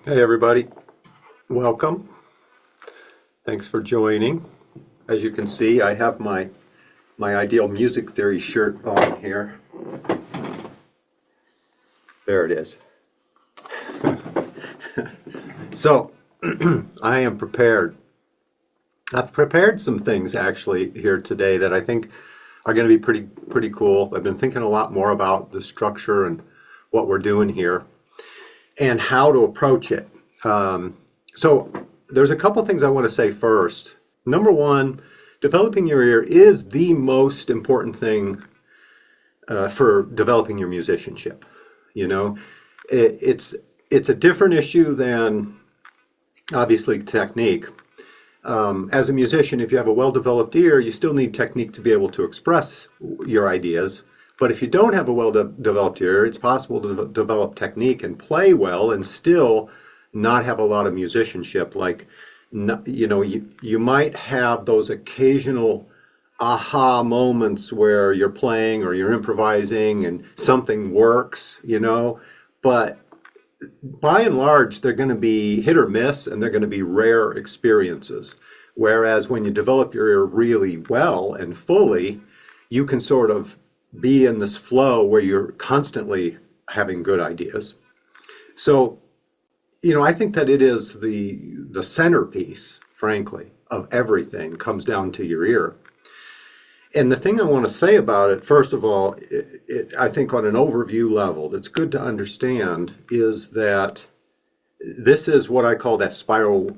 Hey everybody, welcome. Thanks for joining. As you can see, I have my ideal music theory shirt on here. There it is. So, I am prepared. I've prepared some things actually here today that I think are going to be pretty cool. I've been thinking a lot more about the structure and what we're doing here and how to approach it. So there's a couple things I want to say first. Number one, developing your ear is the most important thing for developing your musicianship. You know, it's a different issue than obviously technique. As a musician, if you have a well-developed ear, you still need technique to be able to express your ideas. But if you don't have a well-developed ear, it's possible to develop technique and play well and still not have a lot of musicianship. Like, you know, you might have those occasional aha moments where you're playing or you're improvising and something works, you know, but by and large, they're going to be hit or miss and they're going to be rare experiences. Whereas when you develop your ear really well and fully, you can sort of be in this flow where you're constantly having good ideas. So, you know, I think that it is the centerpiece, frankly, of everything comes down to your ear. And the thing I want to say about it, first of all, I think on an overview level, that's good to understand is that this is what I call that spiral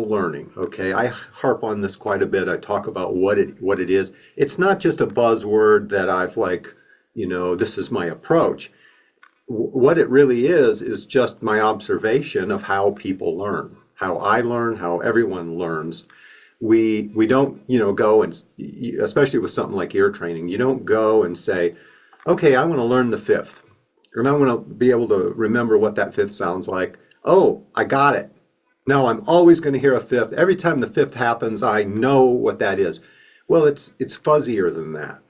learning. Okay, I harp on this quite a bit. I talk about what it is. It's not just a buzzword that I've like, you know, this is my approach. What it really is just my observation of how people learn, how I learn, how everyone learns. We don't, you know, go and, especially with something like ear training, you don't go and say, okay, I want to learn the fifth, and I want to be able to remember what that fifth sounds like. Oh, I got it. Now I'm always going to hear a fifth. Every time the fifth happens, I know what that is. Well, it's fuzzier than that.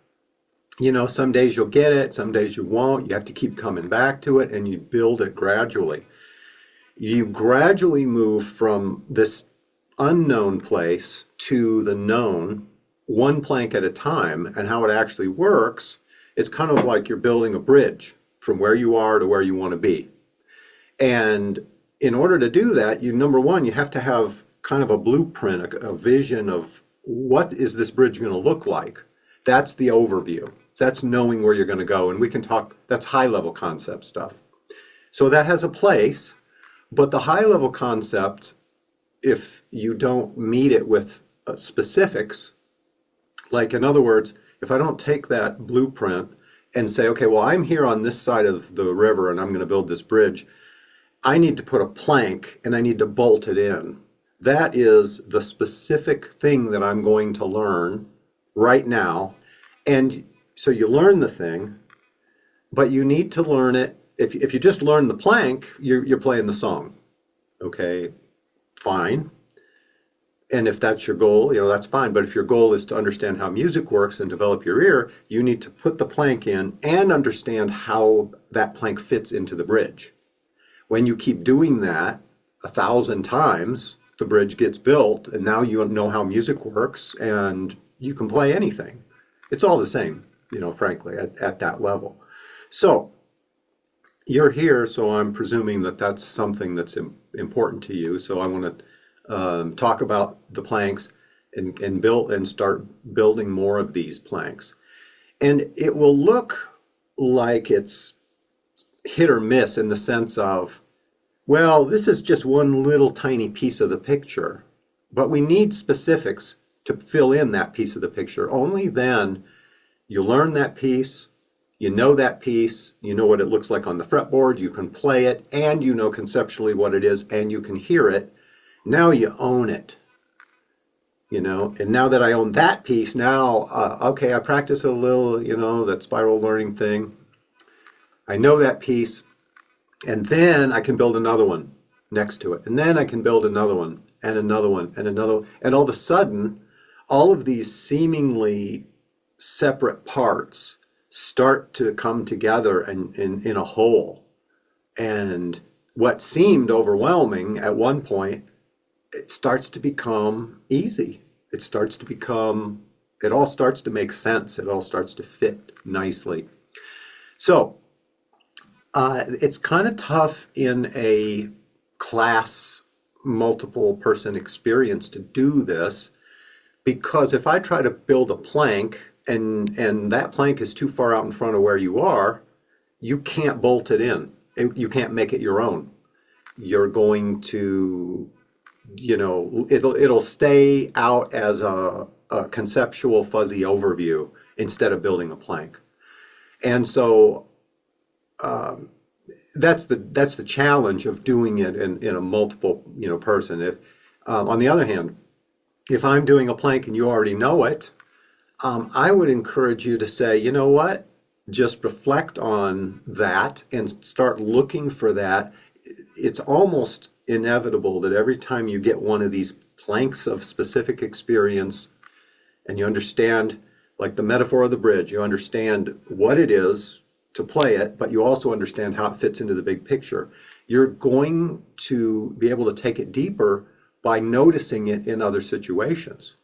You know, some days you'll get it, some days you won't. You have to keep coming back to it, and you build it gradually. You gradually move from this unknown place to the known, one plank at a time. And how it actually works is kind of like you're building a bridge from where you are to where you want to be. And in order to do that, number one, you have to have kind of a blueprint, a vision of what is this bridge going to look like. That's the overview. That's knowing where you're going to go. And we can talk, that's high level concept stuff. So that has a place, but the high level concept, if you don't meet it with specifics, like in other words, if I don't take that blueprint and say, okay, well, I'm here on this side of the river and I'm going to build this bridge, I need to put a plank and I need to bolt it in. That is the specific thing that I'm going to learn right now. And so you learn the thing, but you need to learn it. If you just learn the plank, you're playing the song. Okay, fine. And if that's your goal, you know, that's fine. But if your goal is to understand how music works and develop your ear, you need to put the plank in and understand how that plank fits into the bridge. When you keep doing that 1,000 times, the bridge gets built, and now you know how music works, and you can play anything. It's all the same, you know, frankly, at that level. So you're here, so I'm presuming that that's something that's important to you. So I want to talk about the planks and build and start building more of these planks. And it will look like it's hit or miss in the sense of, well, this is just one little tiny piece of the picture, but we need specifics to fill in that piece of the picture. Only then you learn that piece, you know that piece, you know what it looks like on the fretboard, you can play it, and you know conceptually what it is, and you can hear it. Now you own it, you know, and now that I own that piece, now, okay, I practice a little, you know, that spiral learning thing. I know that piece, and then I can build another one next to it, and then I can build another one, and another one, and another one, and all of a sudden, all of these seemingly separate parts start to come together and in a whole. And what seemed overwhelming at one point, it starts to become easy. It starts to become, it all starts to make sense. It all starts to fit nicely. So it's kind of tough in a class multiple person experience to do this, because if I try to build a plank and that plank is too far out in front of where you are, you can't bolt it in. You can't make it your own. You're going to, it'll stay out as a conceptual fuzzy overview instead of building a plank. And so that's the challenge of doing it in a multiple person. If on the other hand, if I'm doing a plank and you already know it, I would encourage you to say, you know what, just reflect on that and start looking for that. It's almost inevitable that every time you get one of these planks of specific experience and you understand, like the metaphor of the bridge, you understand what it is to play it, but you also understand how it fits into the big picture. You're going to be able to take it deeper by noticing it in other situations.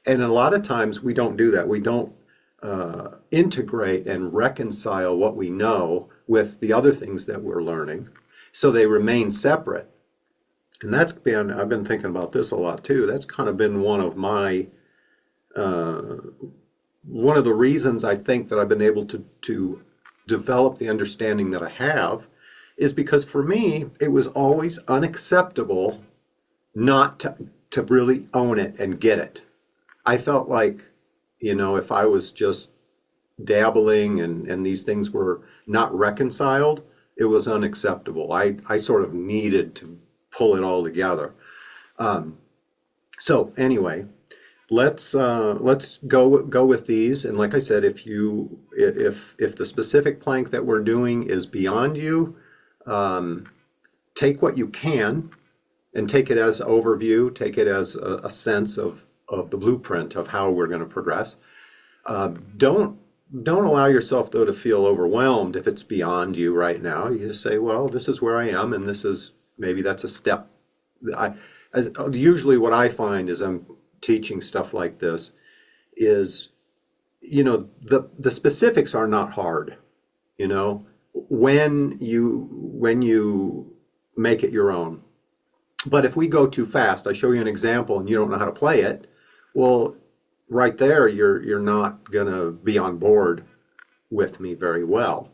And a lot of times we don't do that. We don't integrate and reconcile what we know with the other things that we're learning, so they remain separate. And I've been thinking about this a lot too. That's kind of been one of the reasons I think that I've been able to develop the understanding that I have, is because for me, it was always unacceptable not to really own it and get it. I felt like, if I was just dabbling and these things were not reconciled, it was unacceptable. I sort of needed to pull it all together. So anyway, let's go with these. And like I said, if the specific plank that we're doing is beyond you, take what you can and take it as overview, take it as a sense of the blueprint of how we're going to progress. Don't allow yourself, though, to feel overwhelmed if it's beyond you right now. You just say, well, this is where I am, and maybe that's a step. Usually what I find is I'm teaching stuff like this is, the specifics are not hard, when you make it your own. But if we go too fast, I show you an example and you don't know how to play it, well, right there, you're not going to be on board with me very well.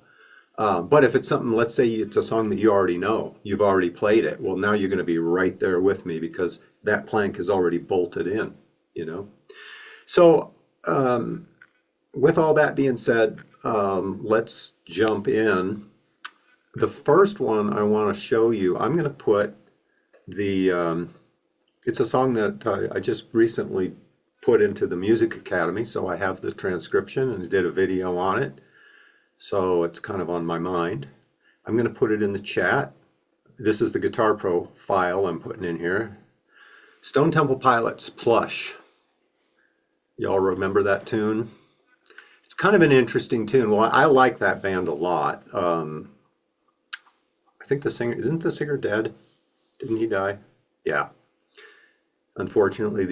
But if it's something, let's say it's a song that you already know, you've already played it, well, now you're going to be right there with me because that plank is already bolted in, So with all that being said, let's jump in. The first one I want to show you, I'm going to put it's a song that I just recently put into the Music Academy, so I have the transcription and I did a video on it, so it's kind of on my mind. I'm going to put it in the chat. This is the Guitar Pro file I'm putting in here. Stone Temple Pilots, Plush. Y'all remember that tune? It's kind of an interesting tune. Well, I like that band a lot. I think isn't the singer dead? Didn't he die? Yeah. Unfortunately,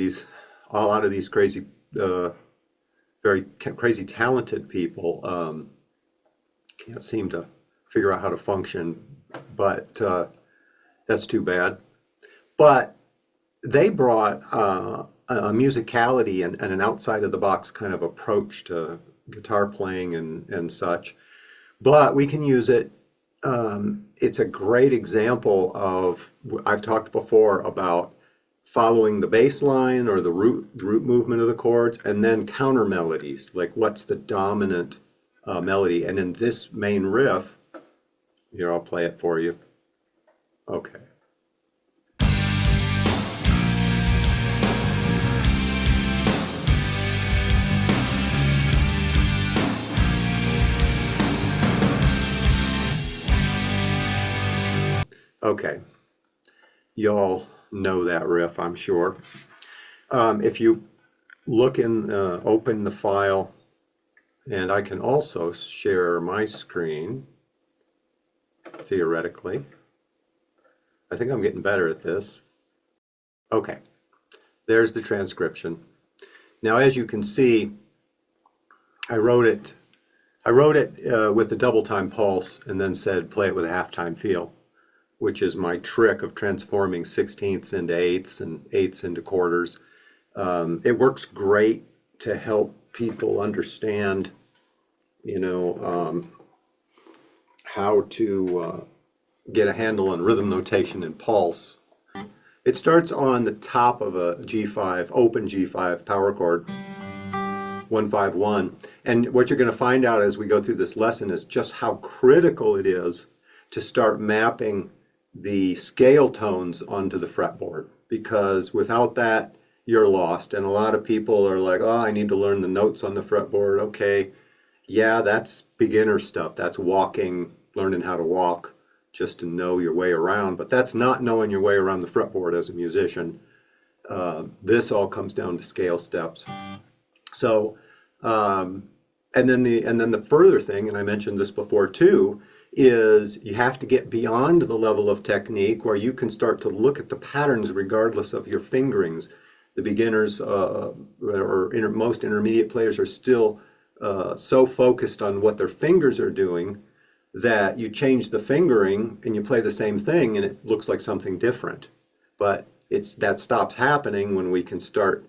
a lot of these crazy, very crazy talented people can't seem to figure out how to function, but that's too bad. But they brought a musicality and an outside of the box kind of approach to guitar playing and such. But we can use it. It's a great example of, I've talked before about following the bass line or the root movement of the chords, and then counter melodies, like what's the dominant melody. And in this main riff, here, I'll play it for you. Okay. Okay, y'all know that riff, I'm sure. If you look open the file, and I can also share my screen, theoretically. I think I'm getting better at this. Okay, there's the transcription. Now, as you can see, I wrote it with a double time pulse and then said play it with a half time feel, which is my trick of transforming sixteenths into eighths and eighths into quarters. It works great to help people understand, how to get a handle on rhythm notation and pulse. It starts on the top of a G5, open G5 power chord, 151. And what you're going to find out as we go through this lesson is just how critical it is to start mapping the scale tones onto the fretboard, because without that, you're lost. And a lot of people are like, oh, I need to learn the notes on the fretboard. Okay, yeah, that's beginner stuff. That's walking, learning how to walk, just to know your way around. But that's not knowing your way around the fretboard as a musician. This all comes down to scale steps. So, and then the further thing, and I mentioned this before too, is you have to get beyond the level of technique where you can start to look at the patterns regardless of your fingerings. The beginners most intermediate players are still so focused on what their fingers are doing that you change the fingering and you play the same thing and it looks like something different. But that stops happening when we can start,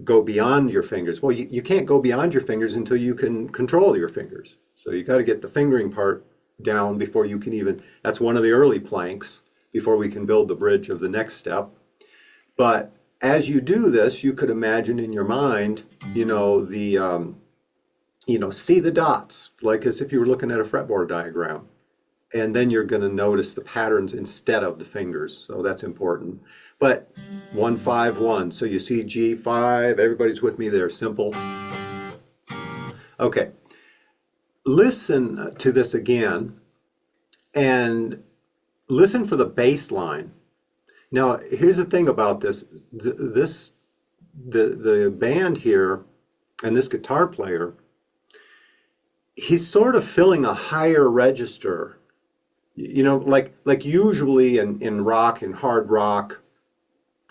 go beyond your fingers. Well, you can't go beyond your fingers until you can control your fingers. So you got to get the fingering part down before you can even, that's one of the early planks before we can build the bridge of the next step. But as you do this, you could imagine in your mind, see the dots, like as if you were looking at a fretboard diagram. And then you're going to notice the patterns instead of the fingers. So that's important. But 151, so you see G5, everybody's with me there, simple. Okay, listen to this again and listen for the bass line. Now, here's the thing about this. The band here and this guitar player, he's sort of filling a higher register. Like usually in rock, in hard rock,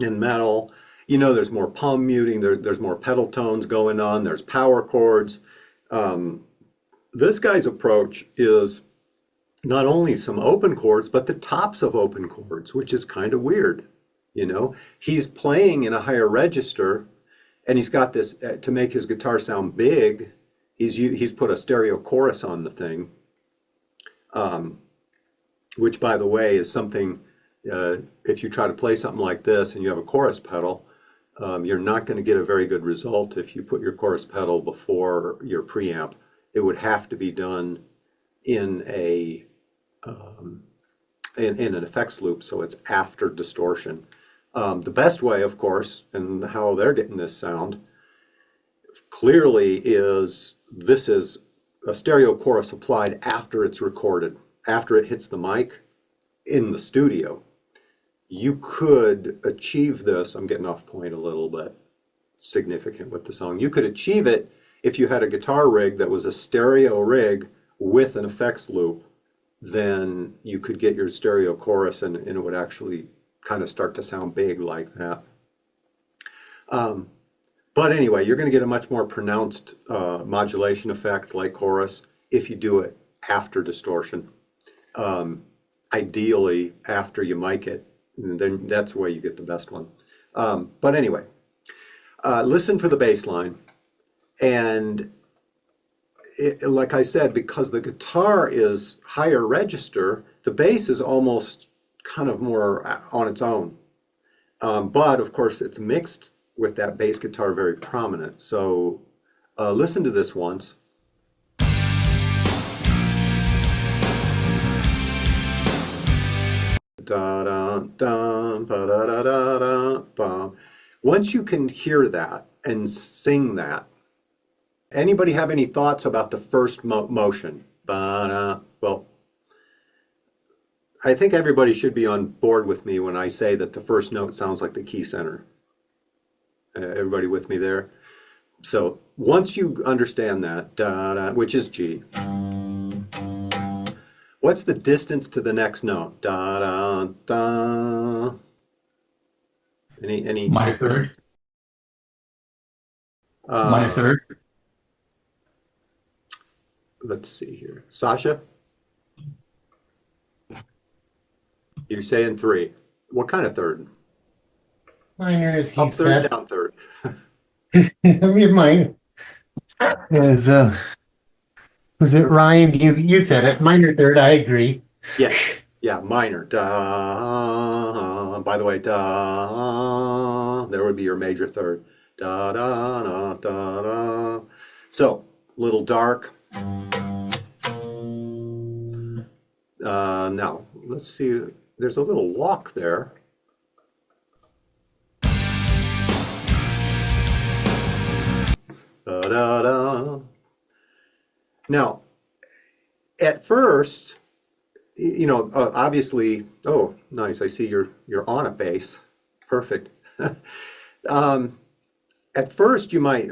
in metal, there's more palm muting, there's more pedal tones going on, there's power chords. This guy's approach is not only some open chords, but the tops of open chords, which is kind of weird. He's playing in a higher register, and he's got this, to make his guitar sound big, he's put a stereo chorus on the thing, which, by the way, is something, if you try to play something like this and you have a chorus pedal, you're not going to get a very good result if you put your chorus pedal before your preamp. It would have to be done in an effects loop, so it's after distortion. The best way, of course, and how they're getting this sound, clearly this is a stereo chorus applied after it's recorded, after it hits the mic in the studio. You could achieve this, I'm getting off point a little bit, significant with the song. You could achieve it if you had a guitar rig that was a stereo rig with an effects loop. Then you could get your stereo chorus and it would actually kind of start to sound big like that. But anyway, you're going to get a much more pronounced modulation effect like chorus if you do it after distortion. Ideally after you mic it, and then that's the way you get the best one. But anyway, listen for the bass line. And like I said, because the guitar is higher register, the bass is almost kind of more on its own. But of course, it's mixed with that bass guitar very prominent. So listen to this once. Once you can hear that and sing that, anybody have any thoughts about the first motion? Well, I think everybody should be on board with me when I say that the first note sounds like the key center. Everybody with me there? So once you understand that, which is G, well, What's the distance to the next note? Da da da. Any Minor takers? third. Minor Uh, third. let's see here. Sasha, you're saying three. What kind of third? Minor, as he Up third, said. down third. I mean, mine is, was it Ryan? You said it. Minor third, I agree. Yes. Yeah, minor. Da. By the way, da. There would be your major third. Da da da da da. So, little dark. Now, let's see. There's a little walk there. Da da da. Now, at first, obviously, oh, nice. I see you're on a bass. Perfect. um, at first, you might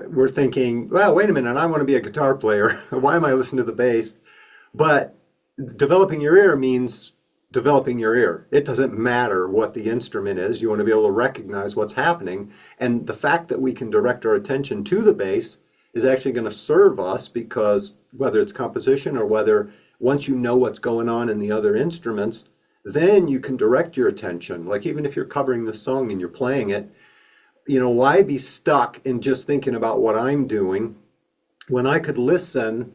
we're thinking, well, wait a minute, I want to be a guitar player. Why am I listening to the bass? But developing your ear means developing your ear. It doesn't matter what the instrument is. You want to be able to recognize what's happening. And the fact that we can direct our attention to the bass is actually going to serve us because whether it's composition or whether once you know what's going on in the other instruments, then you can direct your attention. Like even if you're covering the song and you're playing it, why be stuck in just thinking about what I'm doing when I could listen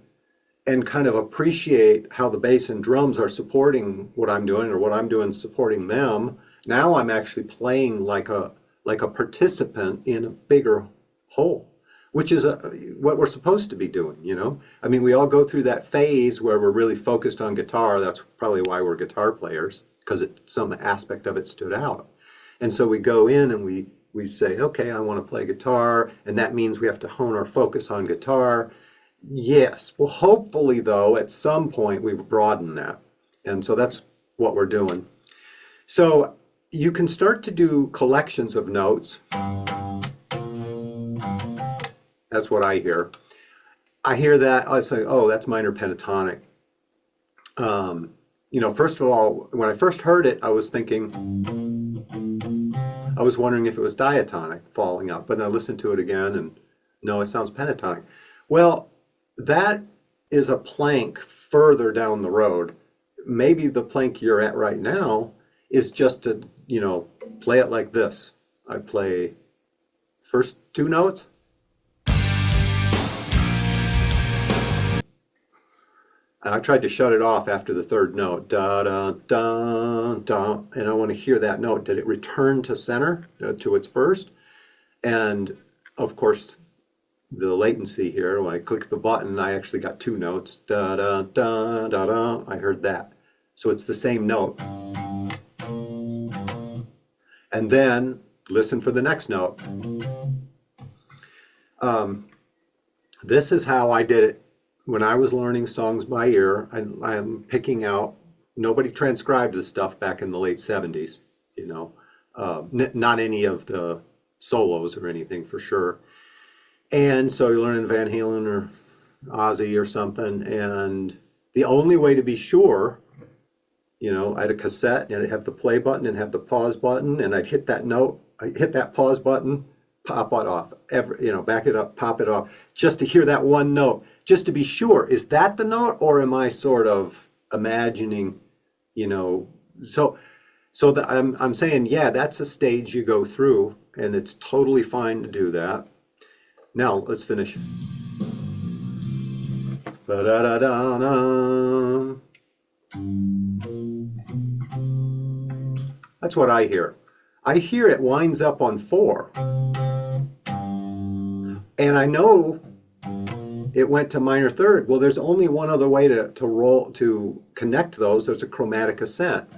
and kind of appreciate how the bass and drums are supporting what I'm doing or what I'm doing supporting them. Now I'm actually playing like a participant in a bigger whole, which is what we're supposed to be doing. I mean, we all go through that phase where we're really focused on guitar. That's probably why we're guitar players, because some aspect of it stood out. And so we go in and we say, okay, I want to play guitar, and that means we have to hone our focus on guitar. Yes. Well, hopefully, though, at some point we broaden that. And so that's what we're doing. So you can start to do collections of notes. That's what I hear. I hear that, I say, oh, that's minor pentatonic. First of all, when I first heard it, I was wondering if it was diatonic falling out, but then I listened to it again and no, it sounds pentatonic. Well, that is a plank further down the road. Maybe the plank you're at right now is just to, play it like this. I play first two notes. And I tried to shut it off after the third note. Da da da da. And I want to hear that note. Did it return to center, to its first? And of course, the latency here, when I click the button, I actually got two notes. Da da da da da. I heard that. So it's the same note. And then listen for the next note. This is how I did it when I was learning songs by ear. I'm picking out. Nobody transcribed this stuff back in the late 70s. Not any of the solos or anything for sure. And so you're learning Van Halen or Ozzy or something. And the only way to be sure, I had a cassette and I'd have the play button and have the pause button, and I'd hit that note, I'd hit that pause button, pop it off, back it up, pop it off, just to hear that one note, just to be sure, is that the note or am I sort of imagining, so that I'm saying, yeah, that's a stage you go through and it's totally fine to do that. Now let's finish. Ba-da-da-da-da. That's what I hear. I hear it winds up on 4. And I know it went to minor third. Well, there's only one other way to connect those. There's a chromatic ascent.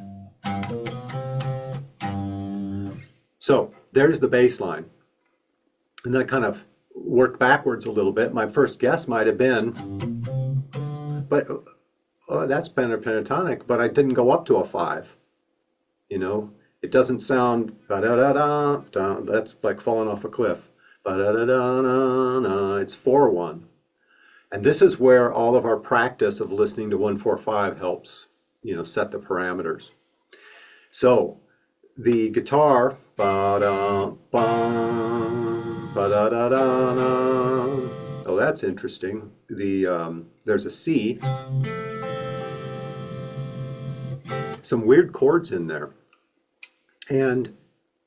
So there's the bass line. And then kind of work backwards a little bit. My first guess might have been, but that's pentatonic, but I didn't go up to a 5. It doesn't sound that's like falling off a cliff. It's 4-1. And this is where all of our practice of listening to 145 helps, set the parameters. So the guitar, ba-da, ba, ba-da-da-da-da. Oh, that's interesting. There's a C, some weird chords in there. And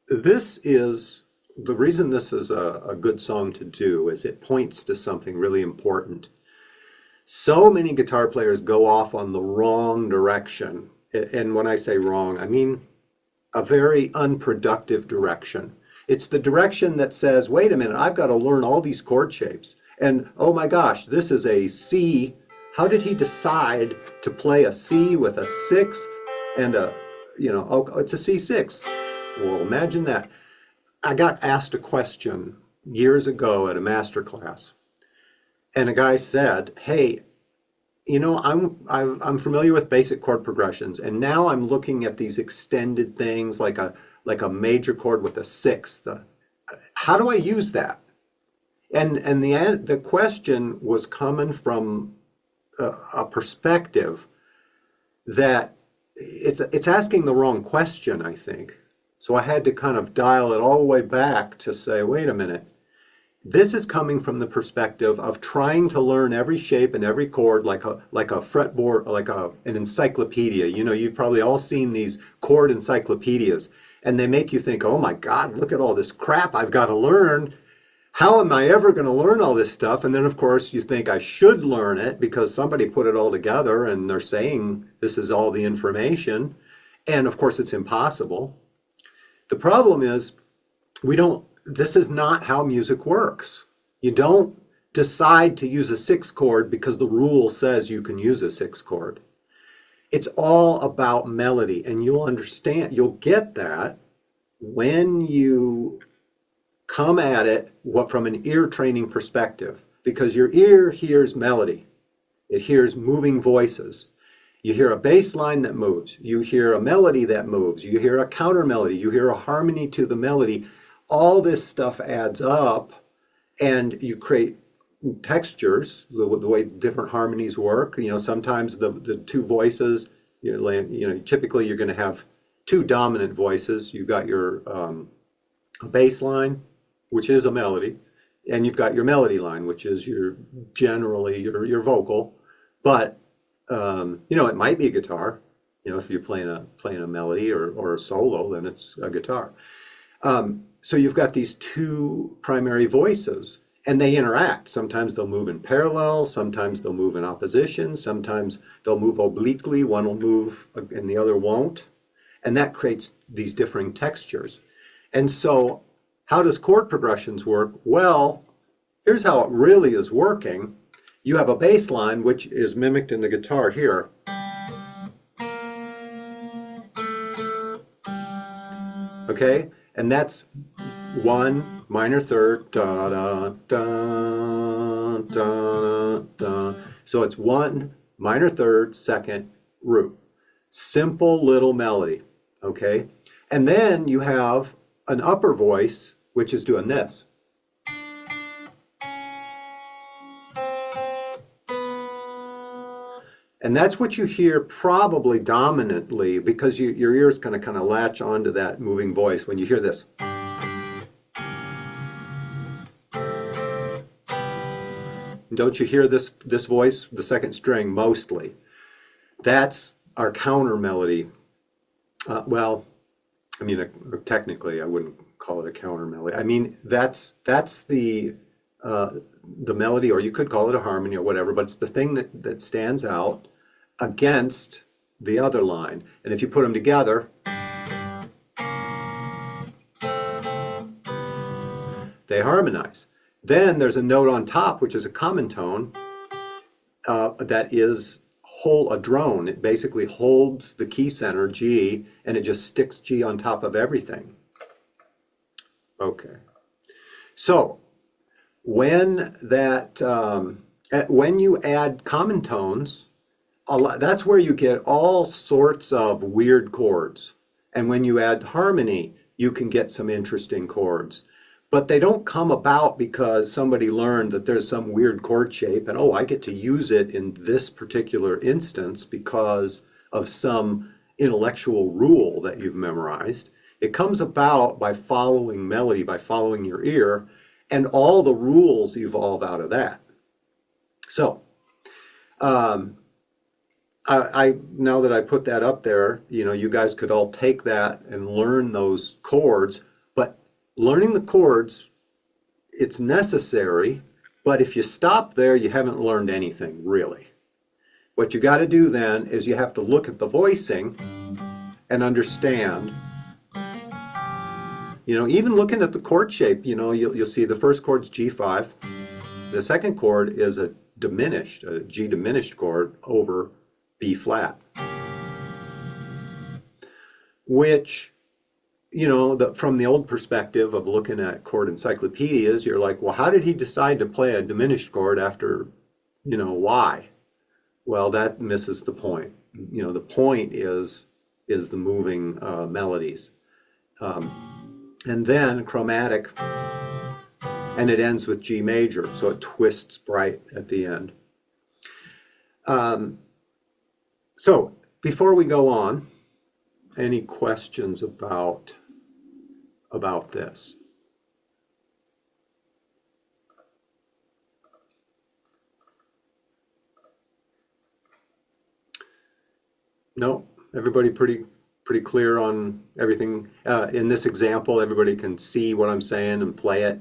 this is the reason this is a good song to do is it points to something really important. So many guitar players go off on the wrong direction. And when I say wrong, I mean a very unproductive direction. It's the direction that says, wait a minute, I've got to learn all these chord shapes. And oh my gosh, this is a C. How did he decide to play a C with a sixth and oh, it's a C6. Well, imagine that. I got asked a question years ago at a master class, and a guy said, "Hey, I'm familiar with basic chord progressions, and now I'm looking at these extended things like a major chord with a sixth. How do I use that?" And the question was coming from a perspective that it's asking the wrong question, I think. So I had to kind of dial it all the way back to say, wait a minute, this is coming from the perspective of trying to learn every shape and every chord like a fretboard, like an encyclopedia. You've probably all seen these chord encyclopedias, and they make you think, oh my God, look at all this crap I've got to learn. How am I ever going to learn all this stuff? And then, of course, you think I should learn it because somebody put it all together and they're saying this is all the information. And, of course, it's impossible. The problem is this is not how music works. You don't decide to use a sixth chord because the rule says you can use a sixth chord. It's all about melody, and you'll get that when you come at it from an ear training perspective, because your ear hears melody. It hears moving voices. You hear a bass line that moves. You hear a melody that moves. You hear a counter melody. You hear a harmony to the melody. All this stuff adds up, and you create textures, the way different harmonies work. Sometimes the two voices, typically you're going to have two dominant voices. You've got your bass line, which is a melody, and you've got your melody line, which is generally your vocal. But it might be a guitar. If you're playing a melody or a solo, then it's a guitar. So you've got these two primary voices, and they interact. Sometimes they'll move in parallel, sometimes they'll move in opposition, sometimes they'll move obliquely, one will move and the other won't. And that creates these differing textures. And so how does chord progressions work? Well, here's how it really is working. You have a bass line, which is mimicked in the guitar here. Okay? And that's 1 minor third, da da da da da. So it's 1 minor third second root. Simple little melody, okay? And then you have an upper voice, which is doing this. And that's what you hear probably dominantly, because your ear is going to kind of latch onto that moving voice when you hear this. Don't you hear this voice, the second string, mostly? That's our counter melody. Technically, I wouldn't call it a counter melody. I mean, that's the melody, or you could call it a harmony or whatever, but it's the thing that stands out against the other line. And if you put them together, they harmonize. Then there's a note on top, which is a common tone, that is a drone. It basically holds the key center, G, and it just sticks G on top of everything. Okay. So when you add common tones, that's where you get all sorts of weird chords. And when you add harmony, you can get some interesting chords. But they don't come about because somebody learned that there's some weird chord shape and, oh, I get to use it in this particular instance because of some intellectual rule that you've memorized. It comes about by following melody, by following your ear, and all the rules evolve out of that. So, I now that I put that up there, you guys could all take that and learn those chords, but learning the chords, it's necessary, but if you stop there, you haven't learned anything, really. What you got to do then is you have to look at the voicing and understand. Even looking at the chord shape, you'll see the first chord's G5. The second chord is a G diminished chord over B flat, which, from the old perspective of looking at chord encyclopedias, you're like, well, how did he decide to play a diminished chord after, why? Well, that misses the point. The point is the moving melodies. And then chromatic, and it ends with G major, so it twists bright at the end. So before we go on, any questions about this? No, everybody pretty clear on everything. In this example, everybody can see what I'm saying and play it.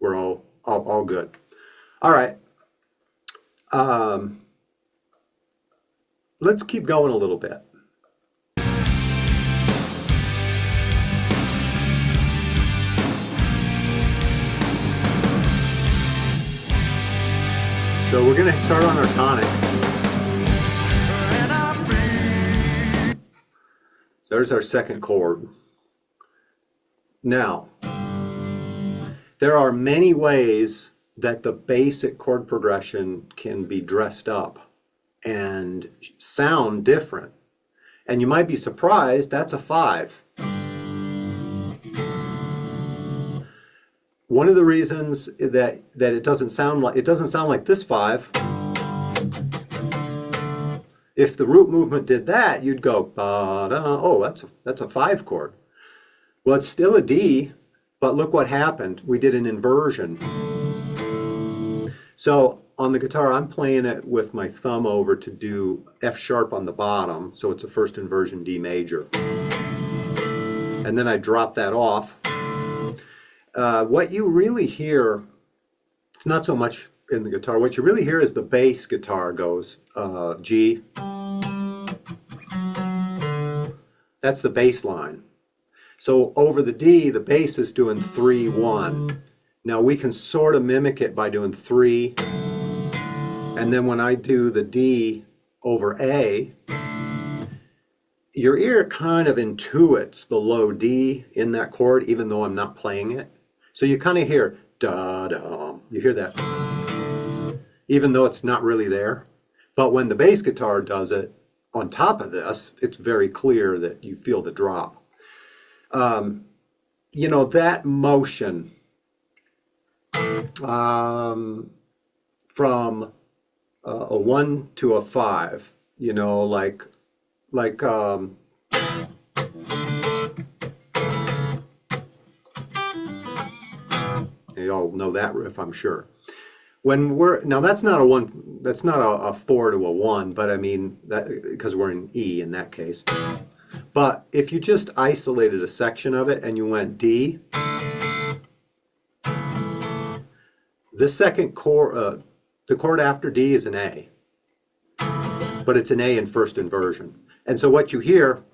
We're all good. All right. Let's keep going a little bit. So we're going to start on our tonic. There's our second chord. Now, there are many ways that the basic chord progression can be dressed up and sound different. And you might be surprised, that's a 5. One of the reasons that it doesn't sound like this 5. If the root movement did that, you'd go, ba-da, oh, that's a 5 chord. Well, it's still a D, but look what happened. We did an inversion. So on the guitar, I'm playing it with my thumb over to do F sharp on the bottom, so it's a first inversion D major. And then I drop that off. What you really hear, it's not so much in the guitar, what you really hear is the bass guitar goes G. That's the bass line. So over the D, the bass is doing 3-1. Now we can sort of mimic it by doing 3. And then when I do the D over A, your ear kind of intuits the low D in that chord, even though I'm not playing it. So you kind of hear da-da. You hear that, even though it's not really there. But when the bass guitar does it on top of this, it's very clear that you feel the drop. That motion from a 1 to a 5, like you all know that riff, I'm sure. Now that's not a 4 to a 1, but I mean that because we're in E in that case. But if you just isolated a section of it and you went D, the second chord, the chord after D is an A, but it's an A in first inversion. And so what you hear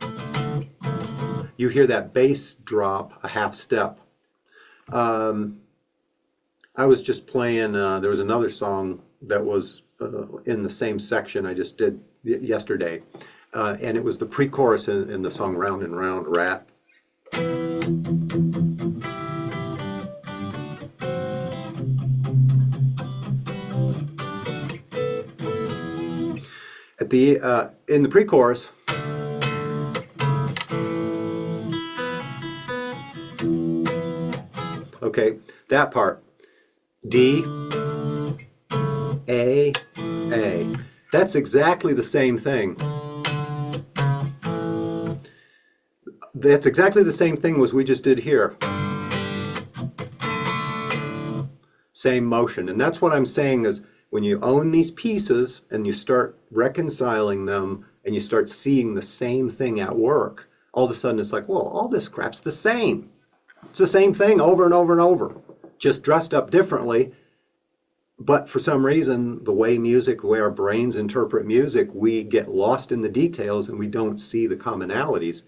that bass drop a half step. I was just playing, there was another song that was in the same section I just did yesterday, and it was the pre-chorus in the song Round and Round, Rat. In the pre-chorus, Okay, that part. D, A, A. That's exactly the same thing. That's exactly the same thing as we just did here. Same motion. And that's what I'm saying is when you own these pieces and you start reconciling them and you start seeing the same thing at work, all of a sudden it's like, well, all this crap's the same. It's the same thing over and over and over, just dressed up differently. But for some reason, the way our brains interpret music, we get lost in the details and we don't see the commonalities.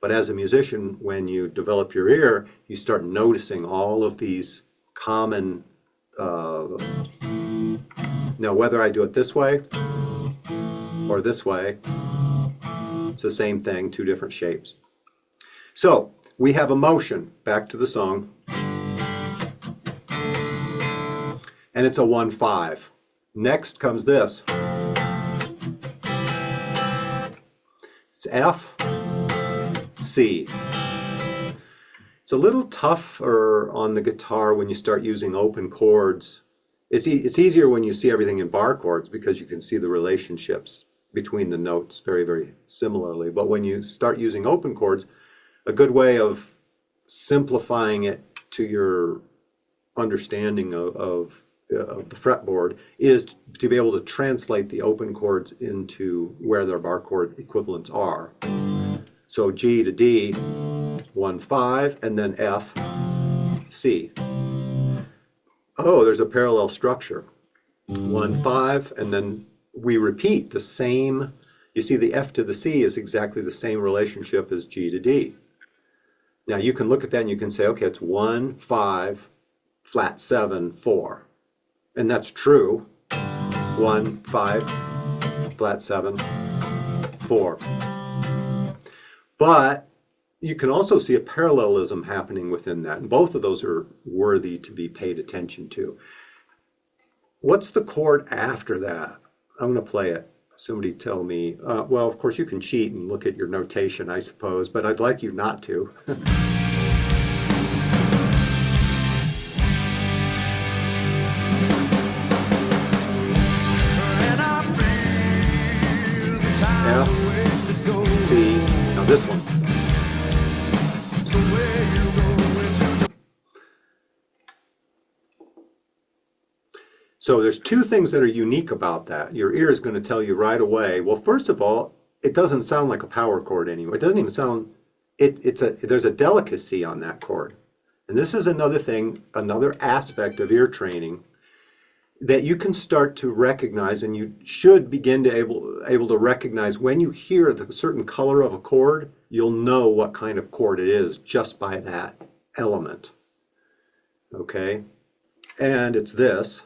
But as a musician, when you develop your ear, you start noticing all of these common, now whether I do it this way or this way, it's the same thing, two different shapes. So we have a motion, back to the song, and it's a 1-5. Next comes this. It's F, C. It's a little tougher on the guitar when you start using open chords. It's easier when you see everything in bar chords because you can see the relationships between the notes very, very similarly. But when you start using open chords, a good way of simplifying it to your understanding of the fretboard is to be able to translate the open chords into where their bar chord equivalents are. So G to D, 1-5, and then F, C. Oh, there's a parallel structure. 1-5, and then we repeat the same. You see the F to the C is exactly the same relationship as G to D. Now you can look at that and you can say, okay, it's 1-5, flat 7, 4. And that's true. 1-5, flat 7, 4. But you can also see a parallelism happening within that, and both of those are worthy to be paid attention to. What's the chord after that? I'm going to play it. Somebody tell me. Well, of course, you can cheat and look at your notation, I suppose, but I'd like you not to. F, C, now this one. So there's two things that are unique about that. Your ear is going to tell you right away. Well, first of all, it doesn't sound like a power chord anymore. It doesn't even sound, there's a delicacy on that chord. And this is another thing, another aspect of ear training that you can start to recognize, and you should begin to able to recognize when you hear the certain color of a chord, you'll know what kind of chord it is just by that element. Okay? And it's this.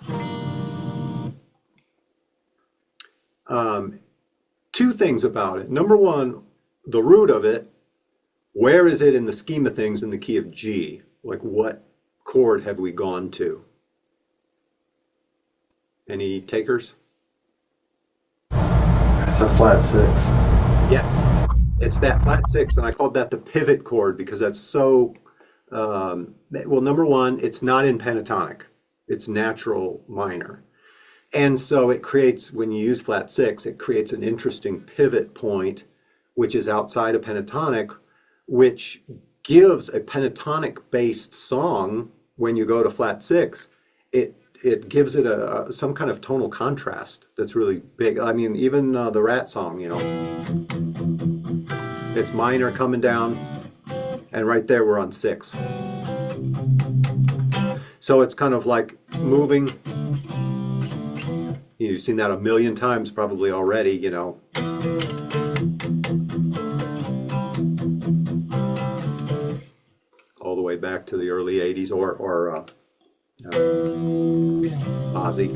Two things about it. Number one, the root of it, where is it in the scheme of things in the key of G? Like what chord have we gone to? Any takers? It's a flat 6. Yes, it's that flat 6, and I called that the pivot chord because that's so, well, number one, it's not in pentatonic. It's natural minor. And so it creates, when you use flat 6, it creates an interesting pivot point, which is outside of pentatonic, which gives a pentatonic-based song, when you go to flat 6, it gives it some kind of tonal contrast that's really big. I mean, even the Rat song, you know, it's minor coming down, and right there we're on 6. So it's kind of like moving. You've seen that a million times probably already, you know. All the way back to the early 80s or Ozzy.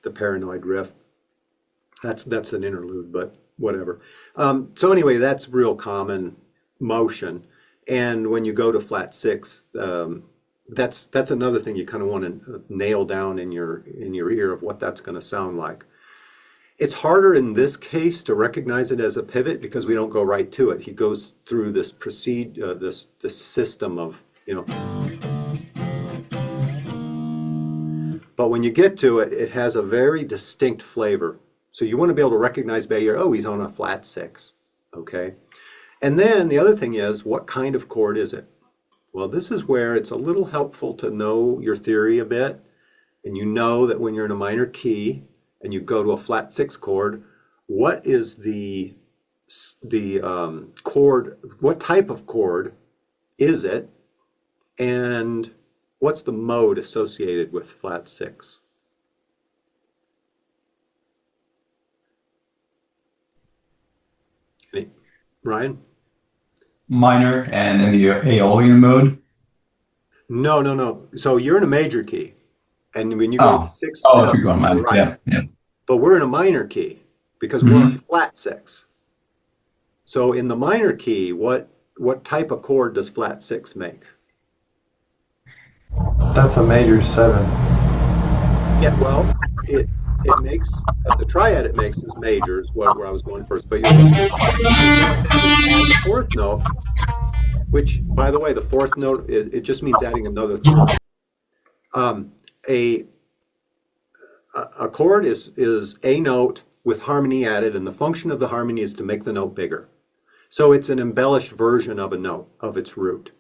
The Paranoid Riff. That's an interlude, but whatever. So anyway, that's real common motion. And when you go to flat 6, that's another thing you kind of want to nail down in your ear of what that's going to sound like. It's harder in this case to recognize it as a pivot because we don't go right to it. He goes through this this system of, you know. But when you get to it, it has a very distinct flavor. So you want to be able to recognize by ear, oh, he's on a flat six, okay? And then the other thing is, what kind of chord is it? Well, this is where it's a little helpful to know your theory a bit, and you know that when you're in a minor key and you go to a flat six chord, what is the chord, what type of chord is it, and what's the mode associated with flat six? Ryan? Minor and in the Aeolian mode. No, no, no. So you're in a major key, and when you go to the Oh, sixth oh, if step, you're going minor, right. yeah, yeah. But we're in a minor key because we're on flat six. So in the minor key, what type of chord does flat six make? That's a major seven. Yeah, well, it makes the triad it makes is major is where I was going first. But you're going to add the fourth note, which, by the way, the fourth note it just means adding another third. A chord is a note with harmony added, and the function of the harmony is to make the note bigger. So it's an embellished version of a note, of its root.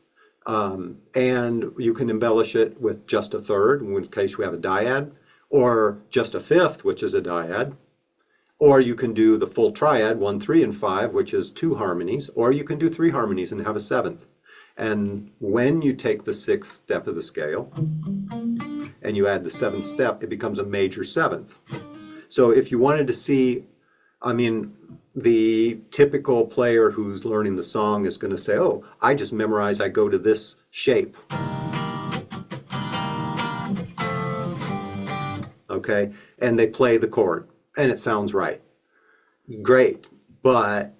And you can embellish it with just a third, in case we have a dyad, or just a fifth, which is a dyad. Or you can do the full triad, 1, 3, and 5, which is 2 harmonies, or you can do 3 harmonies and have a seventh. And when you take the 6th step of the scale and you add the 7th step, it becomes a major 7th. So if you wanted to see, I mean, the typical player who's learning the song is going to say, oh, I just memorize, I go to this shape. Okay, and they play the chord, and it sounds right. Great, but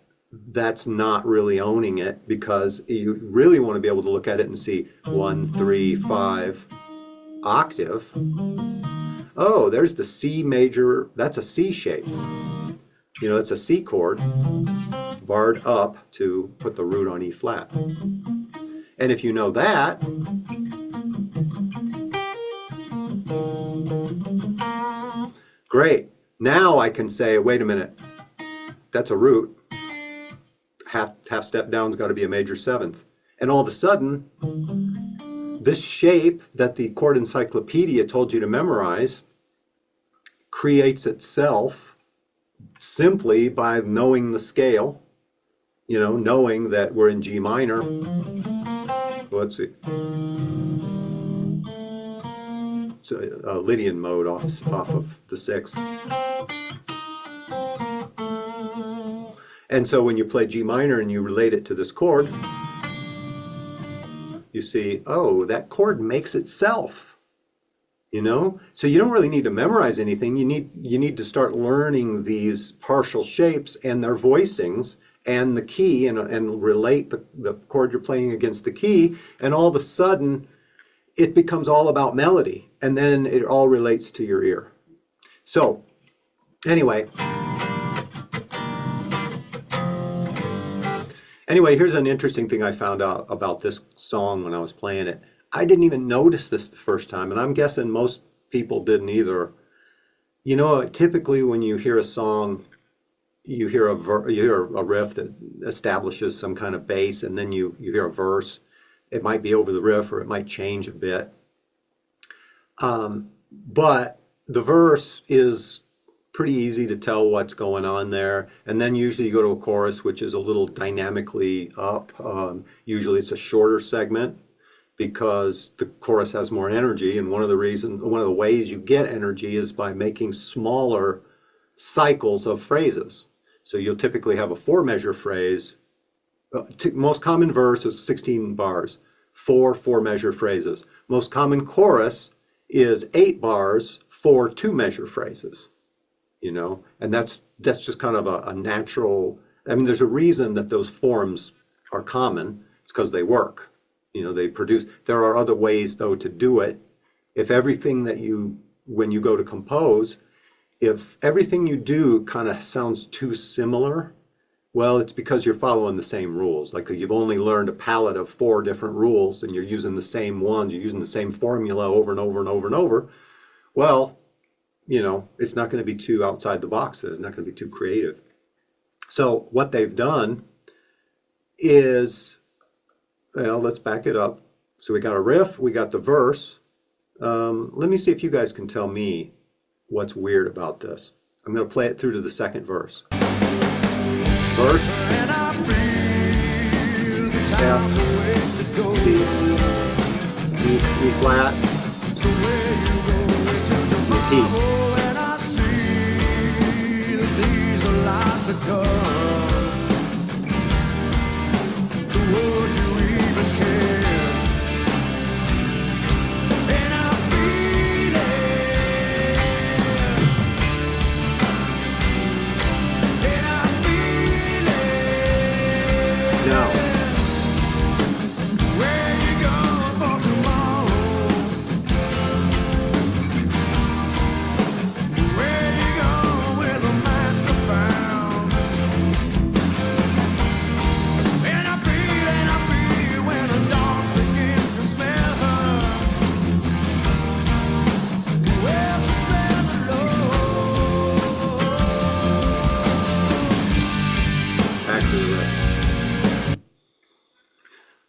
that's not really owning it, because you really want to be able to look at it and see 1, 3, 5 octave. Oh, there's the C major, that's a C shape. You know, it's a C chord barred up to put the root on E flat. And if you know that, great. Now I can say, wait a minute, that's a root. Half step down's got to be a major 7th. And all of a sudden, this shape that the chord encyclopedia told you to memorize creates itself simply by knowing the scale, you know, knowing that we're in G minor. Let's see. It's a Lydian mode off of the 6th. And so when you play G minor and you relate it to this chord, you see, oh, that chord makes itself, you know? So you don't really need to memorize anything. You need to start learning these partial shapes and their voicings and the key and relate the chord you're playing against the key, and all of a sudden it becomes all about melody, and then it all relates to your ear. So anyway, here's an interesting thing I found out about this song when I was playing it. I didn't even notice this the first time, and I'm guessing most people didn't either. You know, typically when you hear a song, you hear a riff that establishes some kind of bass, and then you hear a verse. It might be over the riff, or it might change a bit. But the verse is pretty easy to tell what's going on there. And then usually you go to a chorus, which is a little dynamically up. Usually it's a shorter segment because the chorus has more energy. And one of the ways you get energy is by making smaller cycles of phrases. So you'll typically have a 4-measure phrase. Most common verse is 16 bars, 4 4-measure phrases. Most common chorus is 8 bars, 4 2-measure phrases. You know, and that's just kind of a natural. I mean, there's a reason that those forms are common. It's because they work. You know, they produce. There are other ways though to do it. If everything that when you go to compose, if everything you do kind of sounds too similar, well, it's because you're following the same rules. Like you've only learned a palette of 4 different rules and you're using the same ones, you're using the same formula over and over and over and over. Well, it's not going to be too outside the box. It's not going to be too creative. So what they've done is, well, let's back it up. So we got a riff, we got the verse. Let me see if you guys can tell me what's weird about this. I'm going to play it through to the second verse. Verse, F, C, E flat, E.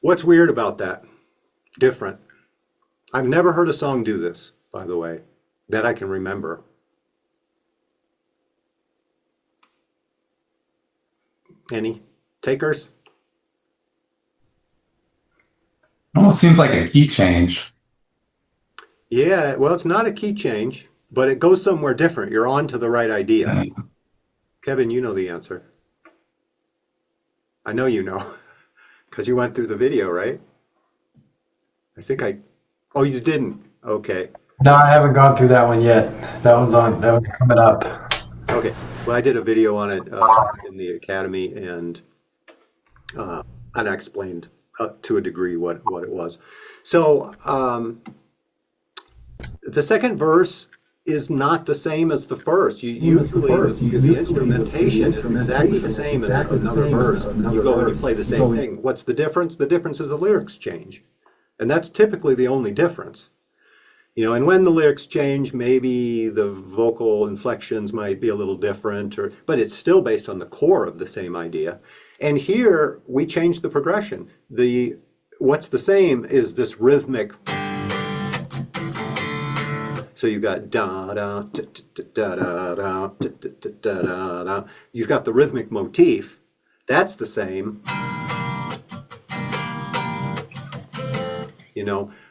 What's weird about that? Different. I've never heard a song do this, by the way, that I can remember. Any takers? Almost seems like a key change. Yeah, well, it's not a key change, but it goes somewhere different. You're on to the right idea. Kevin, you know the answer. I know you know, because you went through the video, right? Oh, you didn't? Okay. No, I haven't gone through that one yet. That one's coming up. Okay. Well, I did a video on it in the Academy, and I explained to a degree what it was. So the second verse is not the same as the first. The instrumentation is exactly the same as another verse. You go and you play the same thing. What's the difference? The difference is the lyrics change. And that's typically the only difference. And when the lyrics change, maybe the vocal inflections might be a little different, but it's still based on the core of the same idea. And here we change the progression. What's the same is this rhythmic. So you've got da da da da da da da da. You've got the rhythmic motif. That's the same.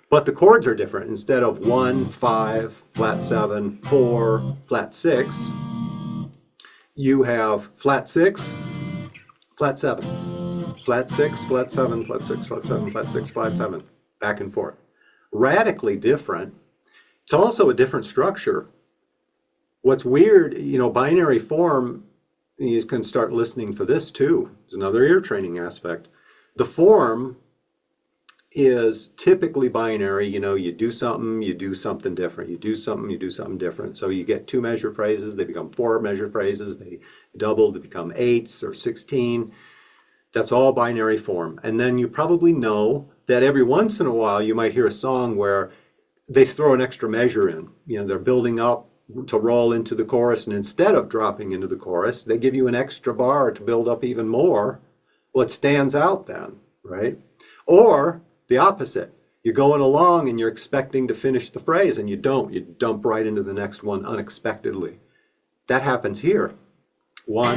But the chords are different. Instead of 1, 5, flat 7, 4, flat 6, you have flat 6, flat 7, flat 6, flat 7, flat 6, flat 7, flat 6, flat 7, back and forth. Radically different. It's also a different structure. What's weird, binary form, you can start listening for this too. It's another ear training aspect. The form is typically binary. You do something different. You do something different. So you get 2 measure phrases, they become 4 measure phrases, they double to become 8s or 16. That's all binary form. And then you probably know that every once in a while you might hear a song where they throw an extra measure in. They're building up to roll into the chorus, and instead of dropping into the chorus, they give you an extra bar to build up even more. Well, it stands out then, right? Or the opposite. You're going along and you're expecting to finish the phrase and you don't. You dump right into the next one unexpectedly. That happens here. 1,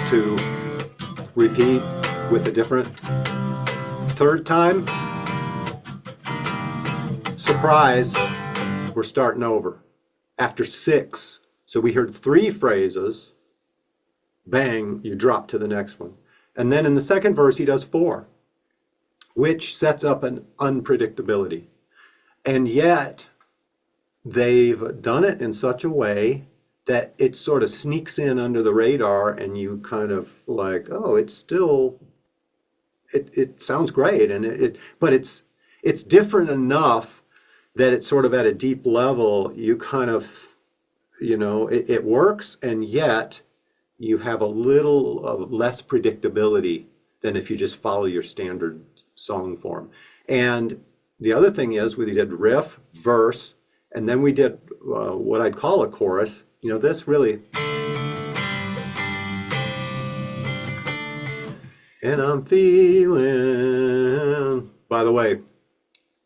2, repeat with a different. Third time, surprise, we're starting over. After 6, so we heard 3 phrases, bang, you drop to the next one. And then in the second verse, he does 4. Which sets up an unpredictability. And yet, they've done it in such a way that it sort of sneaks in under the radar and you kind of like, oh, it sounds great. But it's different enough that it's sort of at a deep level, you kind of, it works, and yet you have a little less predictability than if you just follow your standard song form. And the other thing is we did riff, verse, and then we did what I'd call a chorus. This really, and I'm feeling, by the way,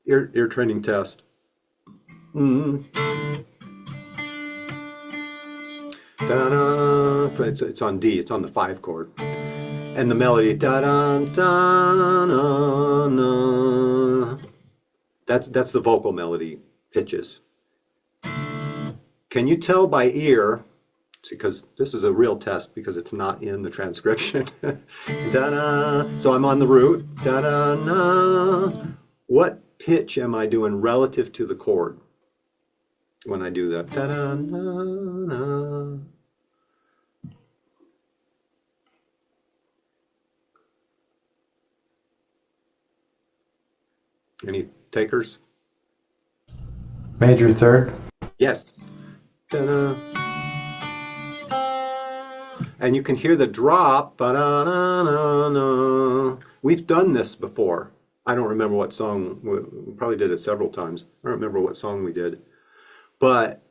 ear training test. Da-da. It's on D. It's on the 5 chord, and the melody da-da, da-na. That's the vocal melody pitches. Can you tell by ear? Because this is a real test because it's not in the transcription. Da-da. So I'm on the root. Da-da-na. What pitch am I doing relative to the chord when I do that? Da-da-na-na. Any takers? Major third. Yes. Da-da. And you can hear the drop. Ba-da-na-na-na. We've done this before. I don't remember what song. We probably did it several times. I don't remember what song we did. But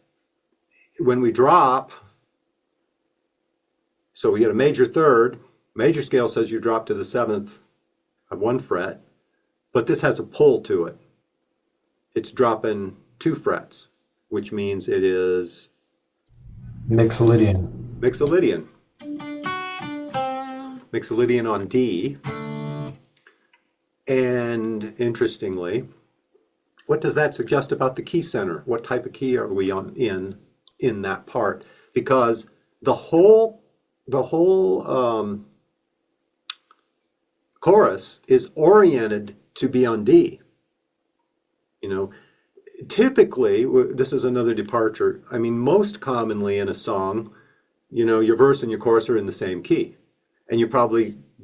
when we drop, so we get a major third. Major scale says you drop to the 7th of 1 fret. But this has a pull to it. It's dropping 2 frets, which means it is Mixolydian. Mixolydian. Mixolydian on D. And interestingly, what does that suggest about the key center? What type of key are we on in that part? Because the whole chorus is oriented to be on D. Typically, this is another departure. I mean, most commonly in a song, your verse and your chorus are in the same key. And you're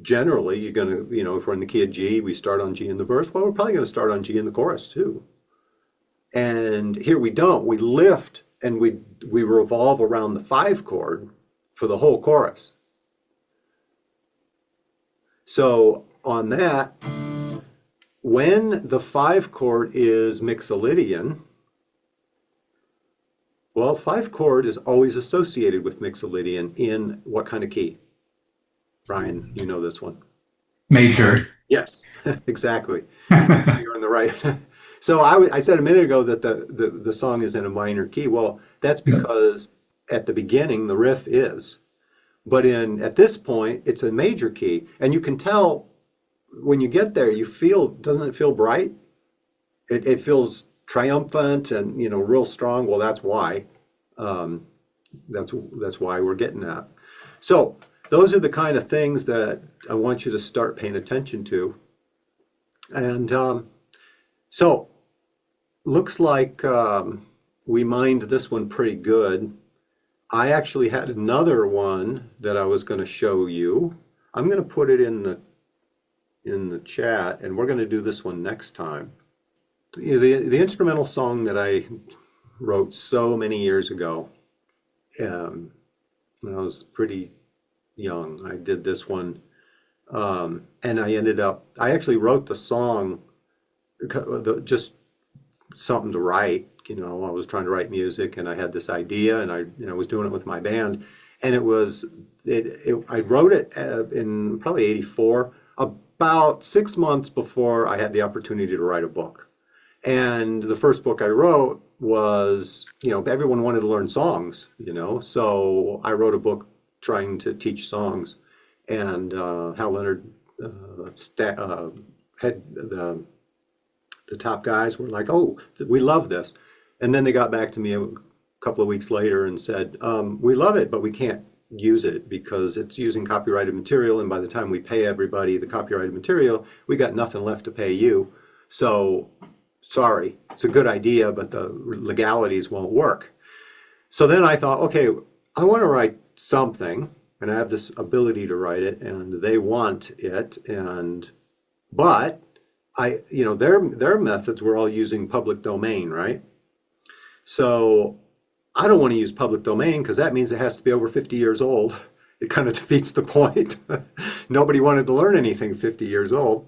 generally, you're going to, if we're in the key of G, we start on G in the verse. Well, we're probably going to start on G in the chorus too. And here we don't. We lift and we revolve around the 5 chord for the whole chorus. So on that, when the 5 chord is Mixolydian, well, 5 chord is always associated with Mixolydian in what kind of key? Brian, you know this one. Major. Yes, exactly. You're on the right. So I said a minute ago that the song is in a minor key. Well, that's because at the beginning the riff is, but at this point it's a major key, and you can tell when you get there. Doesn't it feel bright? It feels triumphant and real strong. Well, that's why. That's why we're getting that. So those are the kind of things that I want you to start paying attention to. And so looks like we mined this one pretty good. I actually had another one that I was going to show you. I'm going to put it in the chat, and we're going to do this one next time. The instrumental song that I wrote so many years ago, when I was pretty young, I did this one, and I actually wrote the song just something to write. I was trying to write music, and I had this idea, and I was doing it with my band, and I wrote it in probably '84, about 6 months before I had the opportunity to write a book. And the first book I wrote was, everyone wanted to learn songs, so I wrote a book trying to teach songs. And Hal Leonard had the top guys were like, "Oh, we love this." And then they got back to me a couple of weeks later and said, "We love it, but we can't use it because it's using copyrighted material, and by the time we pay everybody the copyrighted material, we got nothing left to pay you. So sorry, it's a good idea, but the legalities won't work." So then I thought, okay, I want to write something, and I have this ability to write it, and they want it, but their methods were all using public domain, right? So I don't want to use public domain because that means it has to be over 50 years old. It kind of defeats the point. Nobody wanted to learn anything 50 years old.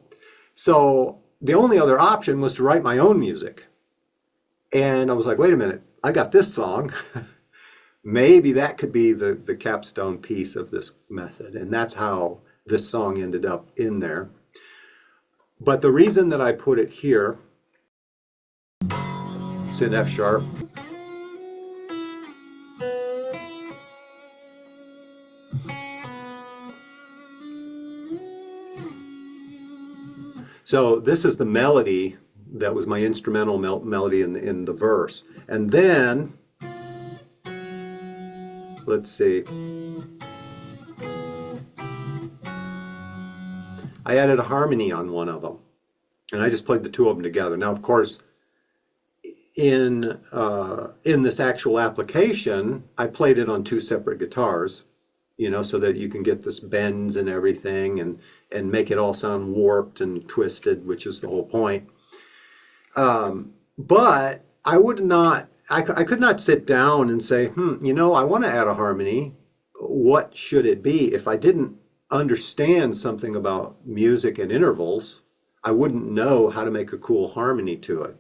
So the only other option was to write my own music. And I was like, wait a minute, I got this song. Maybe that could be the capstone piece of this method. And that's how this song ended up in there. But the reason that I put it here, it's in F sharp. So this is the melody that was my instrumental melody in the verse. And then, let's see, I added a harmony on one of them. And I just played the two of them together. Now, of course, in this actual application, I played it on two separate guitars, you know, so that you can get this bends and everything and make it all sound warped and twisted, which is the whole point. But I would not, I could not sit down and say, you know, I want to add a harmony. What should it be? If I didn't understand something about music and intervals, I wouldn't know how to make a cool harmony to it.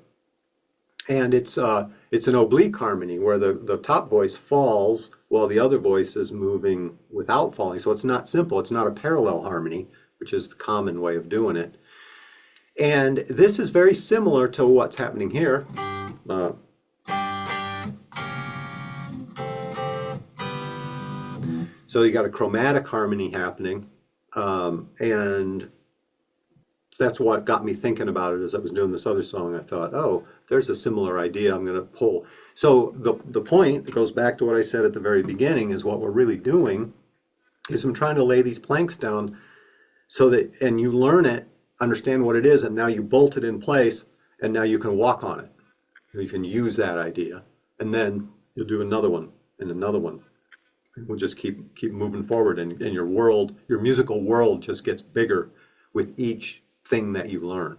And it's an oblique harmony where the top voice falls while the other voice is moving without falling. So it's not simple. It's not a parallel harmony, which is the common way of doing it. And this is very similar to what's happening here. So you got a chromatic harmony happening, and that's what got me thinking about it as I was doing this other song. I thought, oh, there's a similar idea I'm going to pull. So the point goes back to what I said at the very beginning, is what we're really doing is I'm trying to lay these planks down so that, and you learn it, understand what it is, and now you bolt it in place, and now you can walk on it. You can use that idea, and then you'll do another one and another one. We'll just keep moving forward, and your world, your musical world, just gets bigger with each thing that you learn.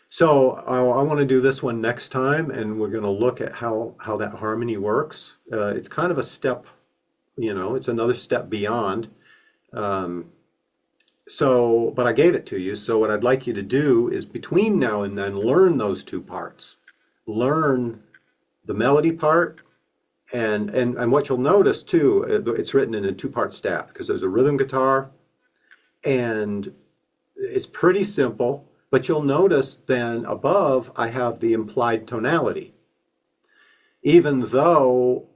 So I want to do this one next time, and we're going to look at how that harmony works. It's kind of a step, you know, it's another step beyond. But I gave it to you. So what I'd like you to do is between now and then learn those two parts. Learn the melody part, and what you'll notice too, it's written in a two-part staff because there's a rhythm guitar, and it's pretty simple. But you'll notice then above I have the implied tonality. Even though,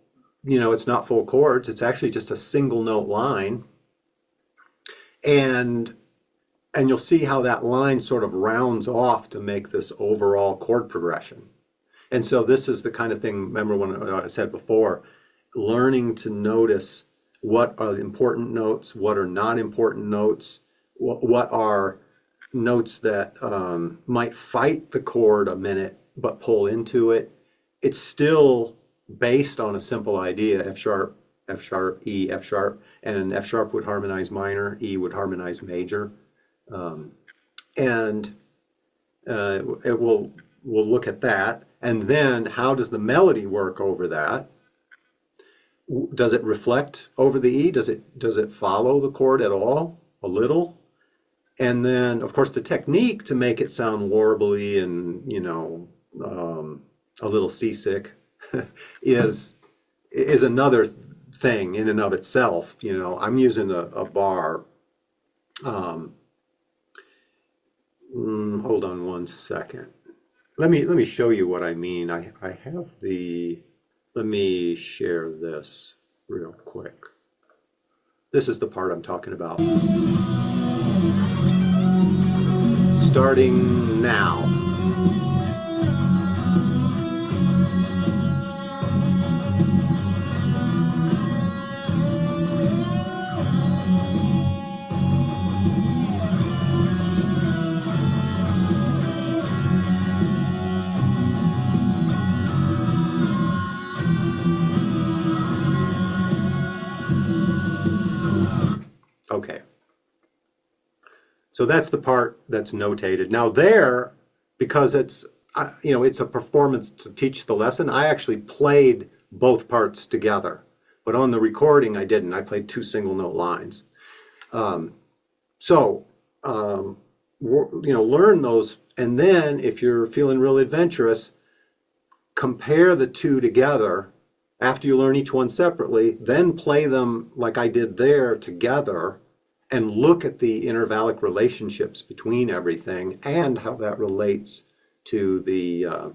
you know, it's not full chords, it's actually just a single note line. And you'll see how that line sort of rounds off to make this overall chord progression. And so this is the kind of thing, remember when I said before, learning to notice what are the important notes, what are not important notes, what are notes that might fight the chord a minute but pull into it. It's still based on a simple idea, F sharp, E, F sharp, and F sharp would harmonize minor, E would harmonize major. We'll look at that. And then how does the melody work over that? Does it reflect over the E? Does it follow the chord at all? A little? And then, of course, the technique to make it sound warbly and, you know, a little seasick is another thing in and of itself. You know, I'm using a bar. Hold on one second. Let me show you what I mean. I have let me share this real quick. This is the part I'm talking about. Starting now. Okay. So that's the part that's notated. Now because it's, you know, it's a performance to teach the lesson, I actually played both parts together. But on the recording, I didn't. I played two single note lines. So, learn those. And then if you're feeling real adventurous, compare the two together after you learn each one separately, then play them like I did there together and look at the intervallic relationships between everything and how that relates to the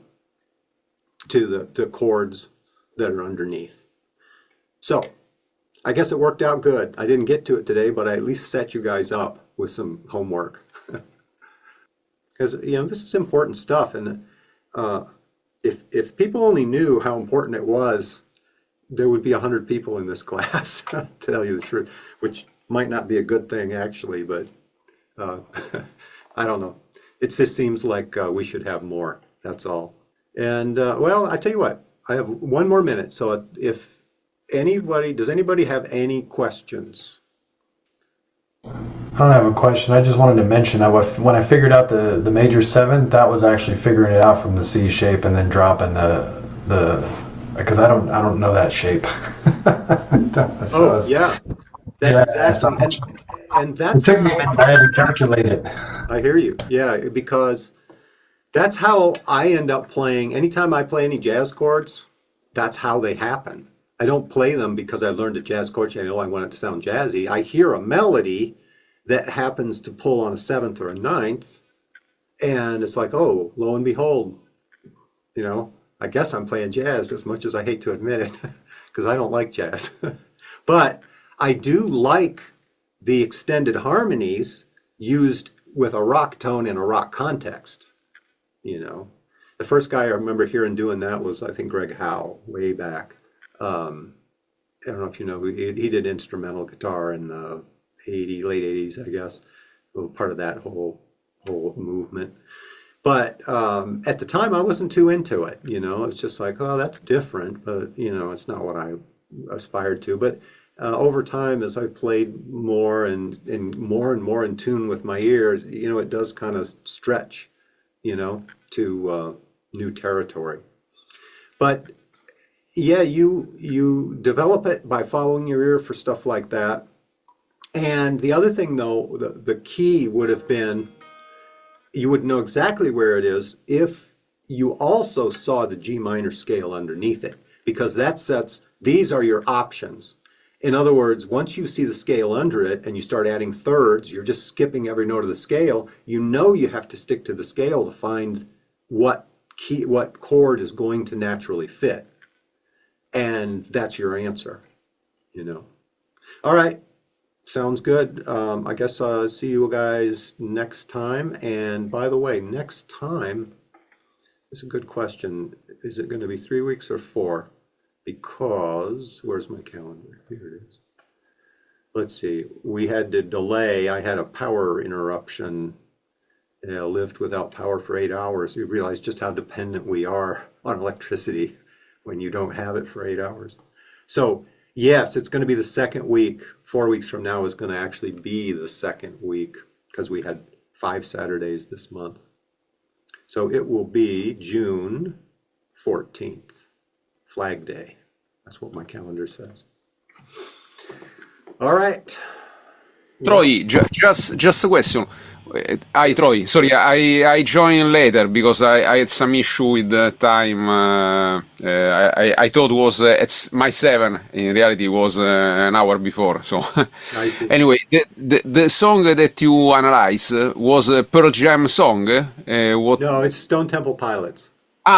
chords that are underneath. So I guess it worked out good. I didn't get to it today, but I at least set you guys up with some homework. Because, this is important stuff. And if people only knew how important it was, there would be 100 people in this class, to tell you the truth, which might not be a good thing, actually, but I don't know. It just seems like we should have more, that's all. And, I tell you what, I have one more minute, so if does anybody have any questions? I don't have a question. I just wanted to mention that when I figured out the major seventh, that was actually figuring it out from the C shape and then dropping the because I don't know that shape. Yeah, that's exactly. And that's it took me a minute. I had to calculate it. I hear you. Yeah, because that's how I end up playing. Anytime I play any jazz chords, that's how they happen. I don't play them because I learned a jazz chord and I want it to sound jazzy. I hear a melody that happens to pull on a seventh or a ninth, and it's like, oh, lo and behold, I guess I'm playing jazz, as much as I hate to admit it, because I don't like jazz. But I do like the extended harmonies used with a rock tone in a rock context. The first guy I remember hearing doing that was, I think, Greg Howe, way back. I don't know if you know, he did instrumental guitar in the late 80s, I guess. Well, part of that whole movement. But at the time, I wasn't too into it. It's just like, oh, that's different, but it's not what I aspired to. But over time, as I played more and more in tune with my ears, it does kind of stretch, to new territory. But yeah, you develop it by following your ear for stuff like that. And the other thing, though, the key would have been, you would know exactly where it is if you also saw the G minor scale underneath it, because these are your options. In other words, once you see the scale under it and you start adding thirds, you're just skipping every note of the scale. You have to stick to the scale to find what chord is going to naturally fit. And that's your answer, All right. Sounds good. I guess I'll see you guys next time. And by the way, next time is a good question. Is it going to be 3 weeks or 4? Because, where's my calendar? Here it is. Let's see. We had to delay. I had a power interruption. Lived without power for 8 hours. You realize just how dependent we are on electricity when you don't have it for 8 hours. So, yes, it's going to be the second week. 4 weeks from now is going to actually be the second week because we had 5 Saturdays this month. So it will be June 14th, Flag Day. That's what my calendar says. All right. Troy, just a question. Hi, Troy. Sorry, I joined later because I had some issue with the time. I thought it was it's my 7. In reality, it was an hour before. So anyway, the song that you analyze was a Pearl Jam song. No, it's Stone Temple Pilots.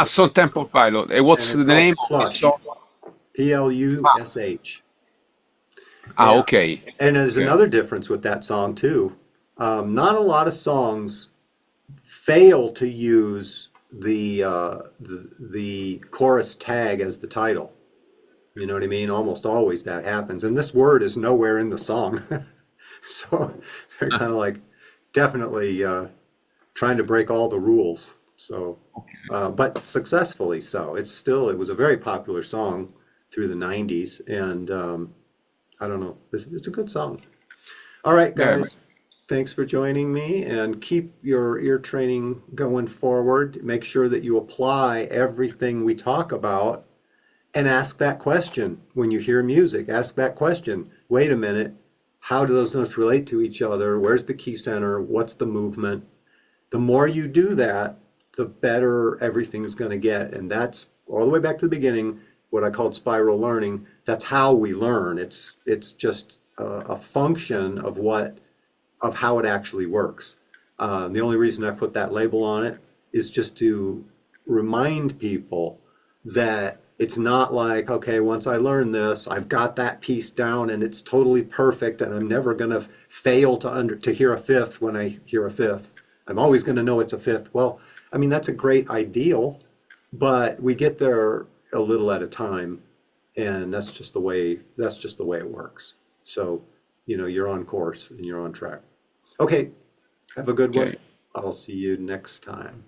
Stone Temple Pilot. What's the name? Plush. Plush. Okay. And there's another difference with that song too. Not a lot of songs fail to use the chorus tag as the title. You know what I mean? Almost always that happens. And this word is nowhere in the song. So they're kind of like definitely trying to break all the rules. So, but successfully so. It was a very popular song through the 90s. And I don't know. It's a good song. All right, guys. Thanks for joining me, and keep your ear training going forward. Make sure that you apply everything we talk about And ask that question when you hear music. Ask that question. Wait a minute. How do those notes relate to each other? Where's the key center? What's the movement? The more you do that, the better everything's going to get. And that's all the way back to the beginning, what I called spiral learning. That's how we learn. It's just a function of how it actually works. The only reason I put that label on it is just to remind people that it's not like, okay, once I learn this, I've got that piece down and it's totally perfect and I'm never going to fail to hear a fifth when I hear a fifth. I'm always going to know it's a fifth. Well, I mean, that's a great ideal, but we get there a little at a time, and that's just the way it works. So, you're on course and you're on track. Okay, have a good one. I'll see you next time.